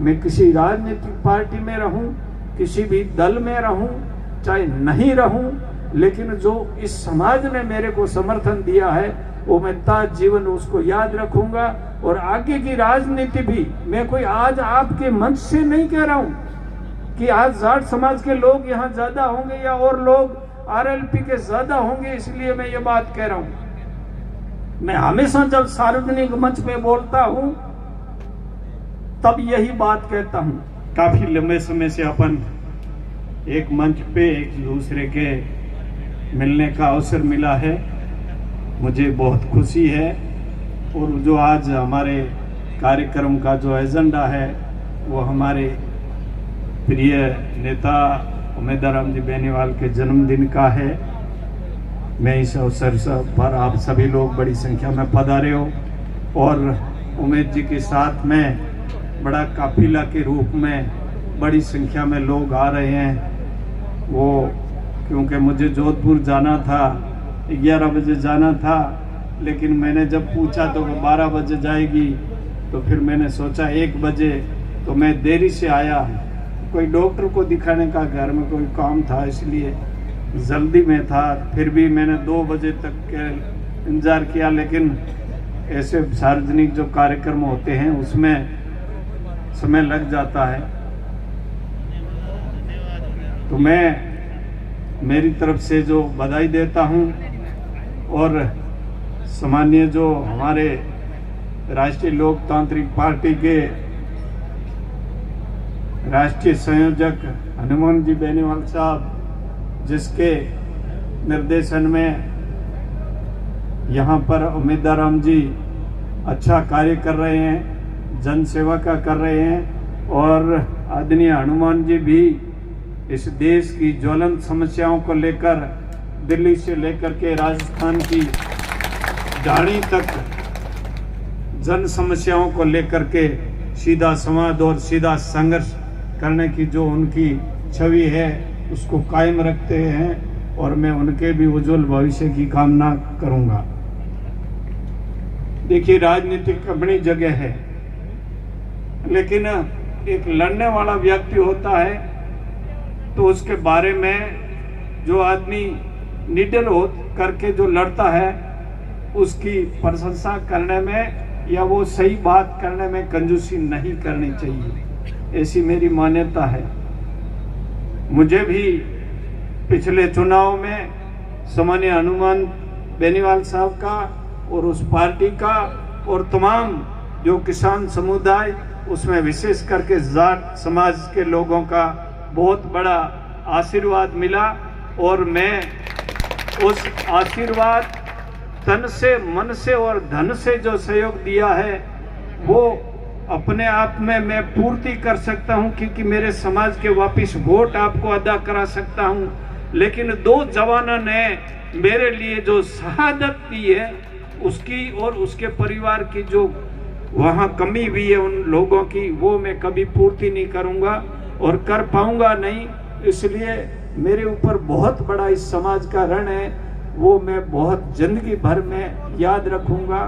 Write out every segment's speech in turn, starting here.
मैं किसी राजनीतिक पार्टी में रहूं, किसी भी दल में रहूं, चाहे नहीं रहूं, लेकिन जो इस समाज ने मेरे को समर्थन दिया है वो मैं ताज जीवन उसको याद रखूंगा। और आगे की राजनीति भी मैं कोई आज आपके मंच से नहीं कह रहा हूं कि आज जाट समाज के लोग यहाँ ज्यादा होंगे या और लोग आरएलपी के ज्यादा होंगे इसलिए मैं ये बात कह रहा हूं। मैं हमेशा जब सार्वजनिक मंच पे बोलता हूं तब यही बात कहता हूं। काफी लंबे समय से अपन एक मंच पे एक दूसरे के मिलने का अवसर मिला है, मुझे बहुत खुशी है। और जो आज हमारे कार्यक्रम का जो एजेंडा है वो हमारे प्रिय नेता उमेदराम जी बेनीवाल के जन्मदिन का है। मैं इस अवसर पर आप सभी लोग बड़ी संख्या में पधारे हो और उमेद जी के साथ में बड़ा काफिला के रूप में बड़ी संख्या में लोग आ रहे हैं। वो क्योंकि मुझे जोधपुर जाना था, 11 बजे जाना था, लेकिन मैंने जब पूछा तो वो 12 बजे जाएगी, तो फिर मैंने सोचा 1 बजे, तो मैं देरी से आया। कोई डॉक्टर को दिखाने का घर में कोई काम था इसलिए जल्दी में था। फिर भी मैंने 2 बजे तक इंतजार किया, लेकिन ऐसे सार्वजनिक जो कार्यक्रम होते हैं उसमें समय लग जाता है। तो मैं मेरी तरफ से जो बधाई देता हूं और सामान्य जो हमारे राष्ट्रीय लोकतांत्रिक पार्टी के राष्ट्रीय संयोजक हनुमान जी बेनीवाल साहब जिसके निर्देशन में यहाँ पर उमेदराम जी अच्छा कार्य कर रहे हैं, जन सेवा का कर रहे हैं और आदरणीय हनुमान जी भी इस देश की ज्वलंत समस्याओं को लेकर दिल्ली से लेकर के राजस्थान की झाड़ी तक जन समस्याओं को लेकर के सीधा संवाद और सीधा संघर्ष करने की जो उनकी छवि है उसको कायम रखते हैं और मैं उनके भी उज्जवल भविष्य की कामना करूंगा। देखिए, राजनीतिक अपनी जगह है, लेकिन एक लड़ने वाला व्यक्ति होता है तो उसके बारे में जो आदमी निडर हो करके जो लड़ता है उसकी प्रशंसा करने में या वो सही बात करने में कंजूसी नहीं करनी चाहिए, ऐसी मेरी मान्यता है। मुझे भी पिछले चुनाव में सामान्य हनुमान बेनीवाल साहब का और उस पार्टी का और तमाम जो किसान समुदाय उसमें विशेष करके जाट समाज के लोगों का बहुत बड़ा आशीर्वाद मिला और मैं उस आशीर्वाद तन से, मन से और धन से जो सहयोग दिया है वो अपने आप में मैं पूर्ति कर सकता हूं, क्योंकि मेरे समाज के वापिस वोट आपको अदा करा सकता हूं। लेकिन 2 जवानों ने मेरे लिए जो शहादत दी है उसकी और उसके परिवार की जो वहां कमी हुई है उन लोगों की, वो मैं कभी पूर्ति नहीं करूंगा और कर पाऊंगा नहीं। इसलिए मेरे ऊपर बहुत बड़ा इस समाज का ऋण है, वो मैं बहुत जिंदगी भर में याद रखूंगा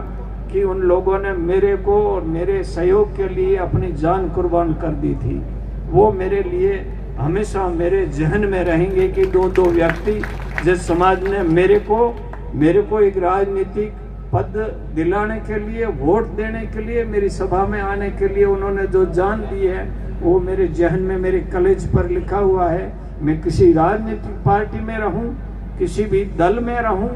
कि उन लोगों ने मेरे को और मेरे सहयोग के लिए अपनी जान कुर्बान कर दी थी। वो मेरे लिए हमेशा मेरे जहन में रहेंगे कि 2 व्यक्ति जिस समाज ने मेरे को एक राजनीतिक पद दिलाने के लिए, वोट देने के लिए, मेरी सभा में आने के लिए उन्होंने जो जान दी है वो मेरे जहन में, मेरे कलेज पर लिखा हुआ है। मैं किसी राजनीतिक पार्टी में रहूं, किसी भी दल में रहूं,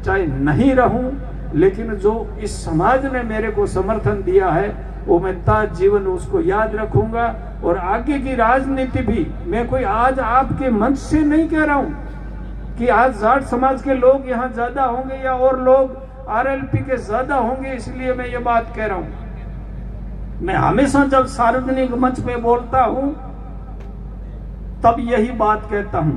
चाहे नहीं रहूं, लेकिन जो इस समाज ने मेरे को समर्थन दिया है वो मैं ताज जीवन उसको याद रखूंगा। और आगे की राजनीति भी मैं कोई आज आपके मंच से नहीं कह रहा हूं कि आज जाट समाज के लोग यहाँ ज्यादा होंगे या और लोग आरएलपी के ज्यादा होंगे इसलिए मैं ये बात कह रहा हूं। मैं हमेशा जब सार्वजनिक मंच पे बोलता हूं तब यही बात कहता हूं।